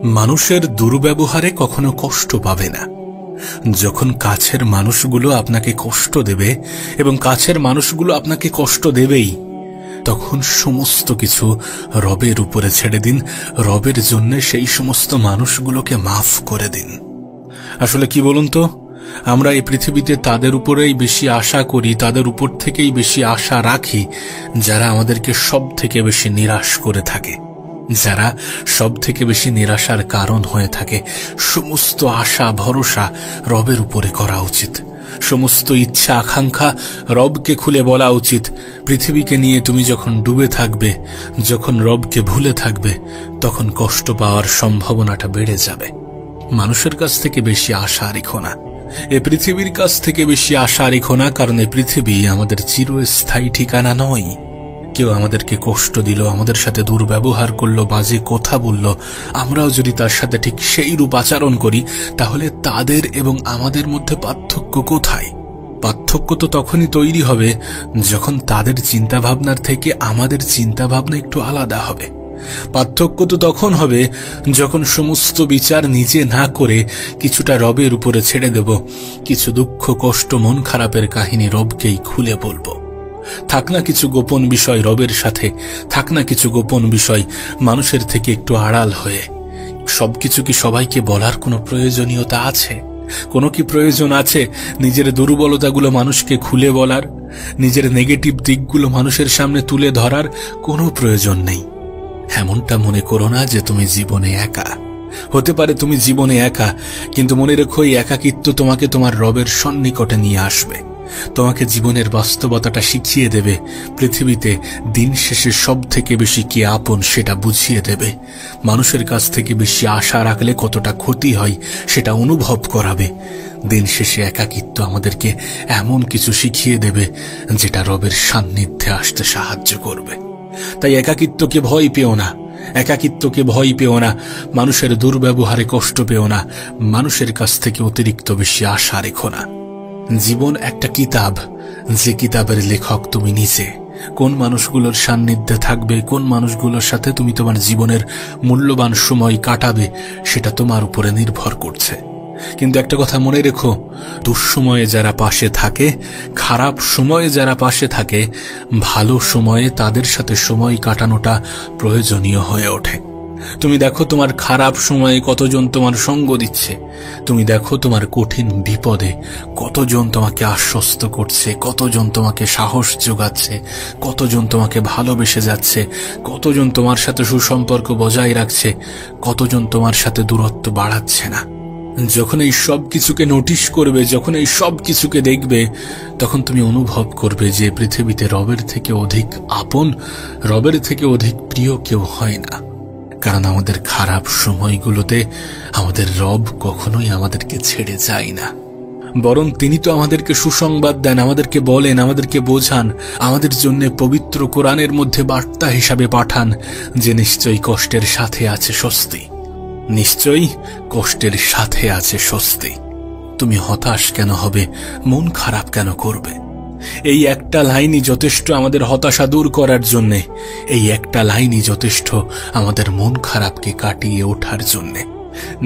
মানুষের দুর্ব্যবহারে কখনো কষ্ট পাবে না। যখন কাছের মানুষগুলো আপনাকে কষ্ট দেবে এবং কাছের মানুষগুলো আপনাকে কষ্ট দেবেই, তখন সমস্ত কিছু রবের উপরে ছেড়ে দিন। রবের জন্য সেই সমস্ত মানুষগুলোকে মাফ করে দিন। আসলে কি বলুন তো, আমরা এই পৃথিবীতে তাদের উপরেই বেশি আশা করি, তাদের উপর থেকেই বেশি আশা রাখি যারা আমাদেরকে সব থেকে বেশি নিরাশ করে থাকে, যারা সব থেকে বেশি নিরাশার কারণ হয়ে থাকে। সমস্ত আশা ভরসা রবের উপরে করা উচিত। সমস্ত ইচ্ছা আকাঙ্ক্ষা রবকে খুলে বলা উচিত। পৃথিবীকে নিয়ে তুমি যখন ডুবে থাকবে, যখন রবকে ভুলে থাকবে, তখন কষ্ট পাওয়ার সম্ভাবনাটা বেড়ে যাবে। মানুষের কাছ থেকে বেশি আশা রেখো না, এ পৃথিবীর কাছ থেকে বেশি আশা রেখো না, কারণ এ পৃথিবী আমাদের চিরস্থায়ী ঠিকানা নয়। কেউ আমাদেরকে কষ্ট দিল, আমাদের সাথে দুর্ব্যবহার করলো, বাজে কথা বলল, আমরাও যদি তার সাথে ঠিক সেই রূপ আচরণ করি, তাহলে তাদের এবং আমাদের মধ্যে পার্থক্য কোথায়? পার্থক্য তো তখনই তৈরি হবে যখন তাদের চিন্তাভাবনার থেকে আমাদের চিন্তাভাবনা একটু আলাদা হবে। পার্থক্য তো তখন হবে যখন সমস্ত বিচার নিজে না করে কিছুটা রবের উপরে ছেড়ে দেব। কিছু দুঃখ কষ্ট মন খারাপের কাহিনী রবকেই খুলে বলবো। থাক না কিছু গোপন বিষয় রবের সাথে, থাক না কিছু গোপন বিষয় মানুষের থেকে একটু আড়াল হয়ে। সবকিছু কি সবাইকে বলার কোনো প্রয়োজনীয়তা আছে? কোনো কি প্রয়োজন আছে নিজের দুর্বলতাগুলো মানুষকে খুলে বলার, নিজের নেগেটিভ দিকগুলো মানুষের সামনে তুলে ধরার? কোনো প্রয়োজন নেই। এমনটা মনে করো না যে তুমি জীবনে একা। হতে পারে তুমি জীবনে একা, কিন্তু মনে রেখো এই একাকিত্ব তোমাকে তোমার রবের সন্নিকটে নিয়ে আসবে, তোমাকে জীবনের বাস্তবতাটা শিখিয়ে দেবে। পৃথিবীতে দিন শেষে সব থেকে বেশি কে আপন সেটা বুঝিয়ে দেবে। মানুষের কাছ থেকে বেশি আশা রাখলে কতটা ক্ষতি হয় সেটা অনুভব করাবে। দিন শেষে একাকিত্ব আমাদেরকে এমন কিছু শিখিয়ে দেবে যেটা রবের সান্নিধ্যে আসতে সাহায্য করবে। তাই একাকিত্বকে ভয় পেও না, একাকিত্বকে ভয় পেও না, মানুষের দুর্ব্যবহারে কষ্ট পেও না, মানুষের কাছ থেকে অতিরিক্ত বেশি আশা রেখো না। জীবন একটা কিতাব, যে কিতাবের লেখক তুমি নিজে। কোন মানুষগুলোর সান্নিধ্যে থাকবে, কোন মানুষগুলোর সাথে তুমি তোমার জীবনের মূল্যবান সময় কাটাবে, সেটা তোমার উপরে নির্ভর করছে। কিন্তু একটা কথা মনে রেখো, দুঃসময়ে যারা পাশে থাকে, খারাপ সময়ে যারা পাশে থাকে, ভালো সময়ে তাদের সাথে সময় কাটানোটা প্রয়োজনীয় হয়ে ওঠে। তুমি দেখো তোমার খারাপ সময়ে কতজন তোমার সঙ্গ দিচ্ছে, তুমি দেখো তোমার কঠিন বিপদে কতজন তোমাকে আশ্বস্ত করছে, কতজন তোমাকে সাহস যোগাচ্ছে, কতজন তোমাকে ভালোবেসে যাচ্ছে, কতজন তোমার সাথে সুসম্পর্ক বজায় রাখছে, কতজন তোমার সাথে দূরত্ব বাড়াচ্ছে না। যখন এই সব কিছুকে নোটিশ করবে, যখন এই সব কিছুকে দেখবে, তখন তুমি অনুভব করবে যে পৃথিবীতে রবের থেকে অধিক আপন, রবের থেকে অধিক প্রিয় কেউ হয় না। কারণ আমাদের খারাপ সময়গুলোতে আমাদের রব কখনোই আমাদেরকে ছেড়ে যায় না, বরং তিনি তো আমাদেরকে সুসংবাদ দেন, আমাদেরকে বলেন, আমাদেরকে বোঝান, আমাদের জন্য পবিত্র কোরআনের মধ্যে বার্তা হিসাবে পাঠান যে নিশ্চয়ই কষ্টের সাথে আছে স্বস্তি, নিশ্চয়ই কষ্টের সাথে আছে স্বস্তি। তুমি হতাশ কেন হবে, মন খারাপ কেন করবে? এই একটা লাইনই যথেষ্ট আমাদের হতাশা দূর করার জন্যে, এই একটা লাইনই যথেষ্ট আমাদের মন খারাপকে কাটিয়ে ওঠার জন্যে।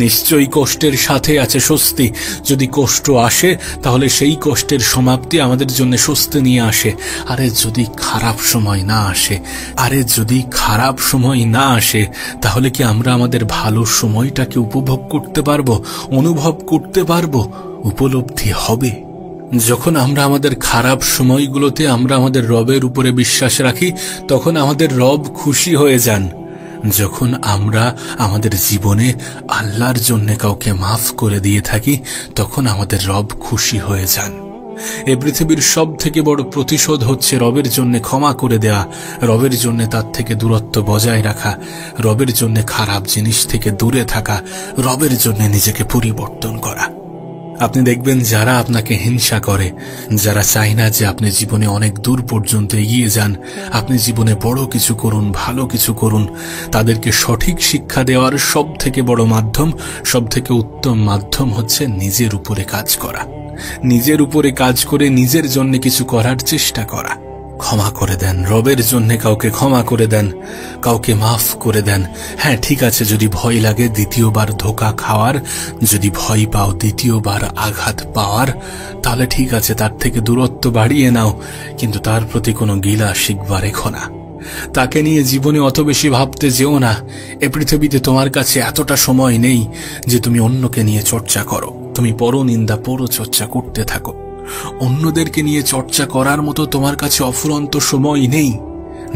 নিশ্চয়ই কষ্টের সাথে আছে স্বস্তি। যদি কষ্ট আসে তাহলে সেই কষ্টের সমাপ্তি আমাদের জন্য স্বস্তি নিয়ে আসে। আরে যদি খারাপ সময় না আসে, আরে যদি খারাপ সময় না আসে, তাহলে কি আমরা আমাদের ভালো সময়টাকে উপভোগ করতে পারবো, অনুভব করতে পারবো, উপলব্ধি হবে? যখন আমরা আমাদের খারাপ সময়গুলোতে আমরা আমাদের রবের উপরে বিশ্বাস রাখি, তখন আমাদের রব খুশি হয়ে যান। যখন আমরা আমাদের জীবনে আল্লাহর জন্য কাউকে মাফ করে দিয়ে থাকি, তখন আমাদের রব খুশি হয়ে যান। এই পৃথিবীর সব থেকে বড় প্রতিশোধ হচ্ছে রবের জন্য ক্ষমা করে দেয়া, রবের জন্য তার থেকে দূরত্ব বজায় রাখা, রবের জন্য খারাপ জিনিস থেকে দূরে থাকা, রবের জন্য নিজেকে পরিবর্তন করা। আপনি দেখবেন যারা আপনাকে হিংসা করে, যারা চায় না যে আপনি জীবনে অনেক দূর পর্যন্ত এগিয়ে যান, আপনি জীবনে বড় কিছু করুন, ভালো কিছু করুন, তাদেরকে সঠিক শিক্ষা দেওয়ার সব থেকে বড় মাধ্যম, সব থেকে উত্তম মাধ্যম হচ্ছে নিজের উপরে কাজ করা। নিজের উপরে কাজ করে নিজের জন্য কিছু করার চেষ্টা করা। ক্ষমা করে দেন, রবের জন্য কাউকে ক্ষমা করে দেন, কাউকে মাফ করে দেন। হ্যাঁ, ঠিক আছে, যদি ভয় লাগে দ্বিতীয়বার ধোঁকা খাওয়ার, যদি ভয় পাও দ্বিতীয়বার আঘাত পাওয়ার, তাহলে ঠিক আছে, তার থেকে দূরত্ব বাড়িয়ে নাও, কিন্তু তার প্রতি কোনো গিলা শিকবা রেখো না। তাকে নিয়ে জীবনে অত বেশি ভাবতে যেও না। এ পৃথিবীতে তোমার কাছে এতটা সময় নেই যে তুমি অন্যকে নিয়ে চর্চা করো, তুমি পরনিন্দা পরচর্চা করতে থাকো। অন্যদেরকে নিয়ে চর্চা করার মতো তোমার কাছে অফুরন্ত সময় নেই।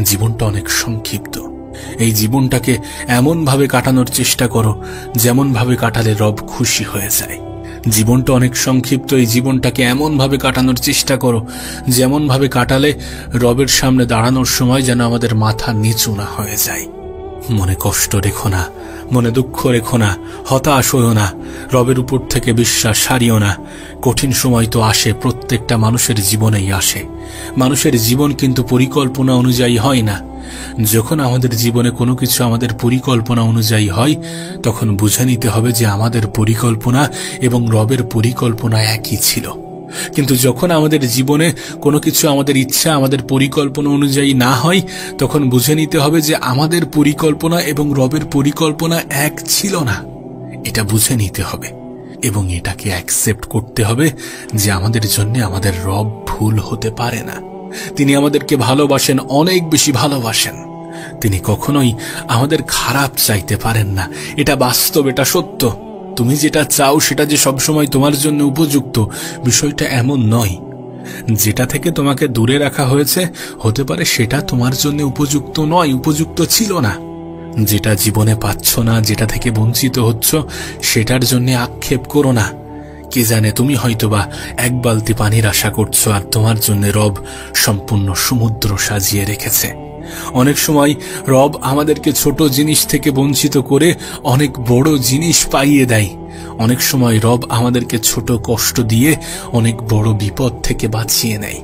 জীবনটা অনেক সংক্ষিপ্ত। এই জীবনটাকে এমন ভাবে কাটানোর চেষ্টা করো যেমন ভাবে কাটালে রব খুশি হয়ে যায়। জীবনটা অনেক সংক্ষিপ্ত, এই জীবনটাকে এমন ভাবে কাটানোর চেষ্টা করো যেমন ভাবে কাটালে রবের সামনে দাঁড়ানোর সময় যেন আমাদের মাথা নিচু না হয়ে যায়। মনে কষ্ট রেখো না, মনে দুঃখ রেখো না, হতাশ হইও না, রবের উপর থেকে বিশ্বাস হারিও না। কঠিন সময় তো আসে, প্রত্যেকটা মানুষের জীবনেই আসে। মানুষের জীবন কিন্তু পরিকল্পনা অনুযায়ী হয় না। যখন আমাদের জীবনে কোনো কিছু আমাদের পরিকল্পনা অনুযায়ী হয়, তখন বুঝে নিতে হবে যে আমাদের পরিকল্পনা এবং রবের পরিকল্পনা একই ছিল। কিন্তু যখন আমাদের জীবনে কোনো কিছু আমাদের ইচ্ছা আমাদের পরিকল্পনা অনুযায়ী না হয়, তখন বুঝে নিতে হবে যে আমাদের পরিকল্পনা এবং রবের পরিকল্পনা এক ছিল না। এটা বুঝে নিতে হবে এবং এটাকে অ্যাকসেপ্ট করতে হবে যে আমাদের জন্য আমাদের রব ভুল হতে পারে না। তিনি আমাদেরকে ভালোবাসেন, অনেক বেশি ভালোবাসেন। তিনি কখনোই আমাদের খারাপ চাইতে পারেন না। এটা বাস্তব, এটা সত্য। তুমি যেটা চাও সেটা যে সবসময় তোমার জন্য উপযুক্ত, বিষয়টা এমন নয়। যেটা থেকে তোমাকে দূরে রাখা হয়েছে, হতে পারে সেটা তোমার জন্য উপযুক্ত নয়, উপযুক্ত ছিল না। যেটা জীবনে পাচ্ছ না, যেটা থেকে বঞ্চিত হচ্ছ, সেটার জন্য আক্ষেপ করো না। কে জানে, তুমি হয়তোবা এক বালতি পানির আশা করছো আর তোমার জন্য রব সম্পূর্ণ সমুদ্র সাজিয়ে রেখেছে। অনেক সময় রব আমাদেরকে ছোট জিনিস থেকে বঞ্চিত করে অনেক বড় জিনিস পাইয়ে দেয়। অনেক সময় রব আমাদেরকে ছোট কষ্ট দিয়ে অনেক বড় বিপদ থেকে বাঁচিয়ে নেয়।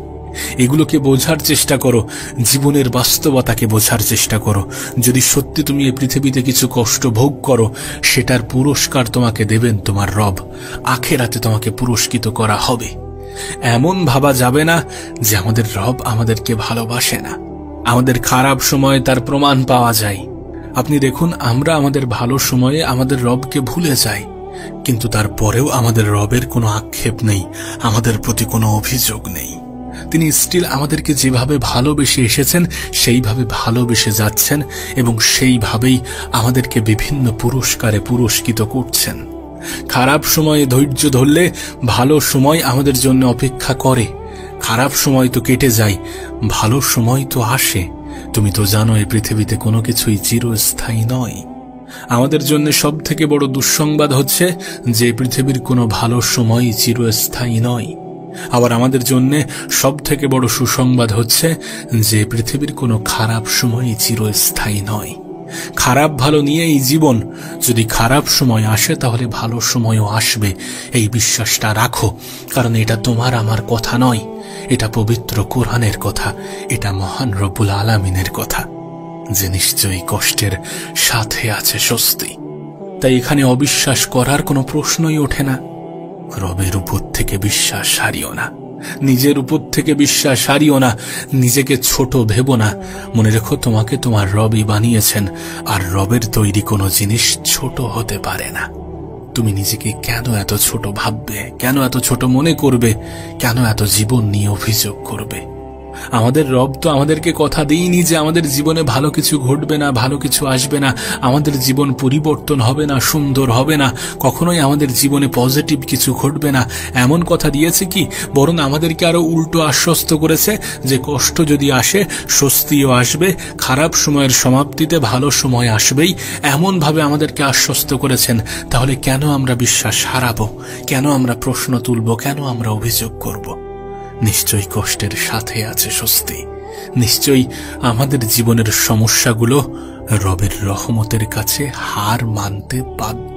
এগুলোকে বোঝার চেষ্টা করো, জীবনের বাস্তবতাকে বোঝার চেষ্টা করো। যদি সত্যি তুমি এই পৃথিবীতে কিছু কষ্ট ভোগ করো, সেটার পুরস্কার তোমাকে দেবেন তোমার রব। আখিরাতে তোমাকে পুরস্কৃত করা হবে। এমন ভাবা যাবে না যে আমাদের রব আমাদেরকে ভালোবাসে না। আমাদের খারাপ সময়ে তার প্রমাণ পাওয়া যায়। আপনি দেখুন, আমরা আমাদের ভালো সময়ে আমাদের রবকে ভুলে যাই, কিন্তু তারপরেও আমাদের রবের কোনো আক্ষেপ নেই, আমাদের প্রতি কোনো অভিযোগ নেই। তিনি স্টিল আমাদেরকে যেভাবে ভালোবেসে এসেছেন সেইভাবে ভালোবেসে যাচ্ছেন এবং সেইভাবেই আমাদেরকে বিভিন্ন পুরস্কারে পুরস্কৃত করছেন। খারাপ সময়ে ধৈর্য ধরলে ভালো সময় আমাদের জন্য অপেক্ষা করে। খারাপ সময় তো কেটে যায়, ভালো সময় তো আসে। তুমি তো জানো এই পৃথিবীতে কোনো কিছুই চিরস্থায়ী নয়। আমাদের জন্য সব থেকে বড় দুঃসংবাদ হচ্ছে যে পৃথিবীর কোনো ভালো সময় চিরস্থায়ী নয়। আবার আমাদের জন্য সব থেকে বড় সুসংবাদ হচ্ছে যে পৃথিবীর কোনো খারাপ সময় চিরস্থায়ী নয়। খারাপ ভালো নিয়েই জীবন। যদি খারাপ সময় আসে তাহলে ভালো সময়ও আসবে, এই বিশ্বাসটা রাখো। কারণ এটা তোমার আমার কথা নয়, এটা পবিত্র কোরআনের কথা, এটা মহান রব্বুল আলামিনের কথা, যে নিশ্চয়ই কষ্টের সাথে আছে স্বস্তি। তাই এখানে অবিশ্বাস করার কোনো প্রশ্নই ওঠে না। রবের উপর থেকে বিশ্বাস হারিও না, নিজের উপর থেকে বিশ্বাস হারিও না, নিজেকে ছোট ভেবো না। মনে রেখো, তোমাকে তোমার রবই বানিয়েছেন, আর রবের তৈরি কোনো জিনিস ছোট হতে পারে না। তুমি নিজেকে কেন এত ছোট ভাববে, কেন এত ছোট মনে করবে, কেন এত জীবন নিয়ে অভিযোগ করবে? আমাদের রব তো আমাদেরকে কথা দেয়নি যে আমাদের জীবনে ভালো কিছু ঘটবে না, ভালো কিছু আসবে না, আমাদের জীবন পরিবর্তন হবে না, সুন্দর হবে না, কখনোই আমাদের জীবনে পজিটিভ কিছু ঘটবে না, এমন কথা দিয়েছে কি? বরং আমাদেরকে আরো উল্টো আশ্বস্ত করেছে যে কষ্ট যদি আসে স্বস্তিও আসবে, খারাপ সময়ের সমাপ্তিতে ভালো সময় আসবেই, এমন ভাবে আমাদেরকে আশ্বস্ত করেছেন। তাহলে কেন আমরা বিশ্বাস হারাবো? কেন আমরা প্রশ্ন তুলব? কেন আমরা অভিযোগ করব? নিশ্চয়ই কষ্টের সাথে আছে স্বস্তি। নিশ্চয়ই আমাদের জীবনের সমস্যাগুলো রবের রহমতের কাছে হার মানতে বাধ্য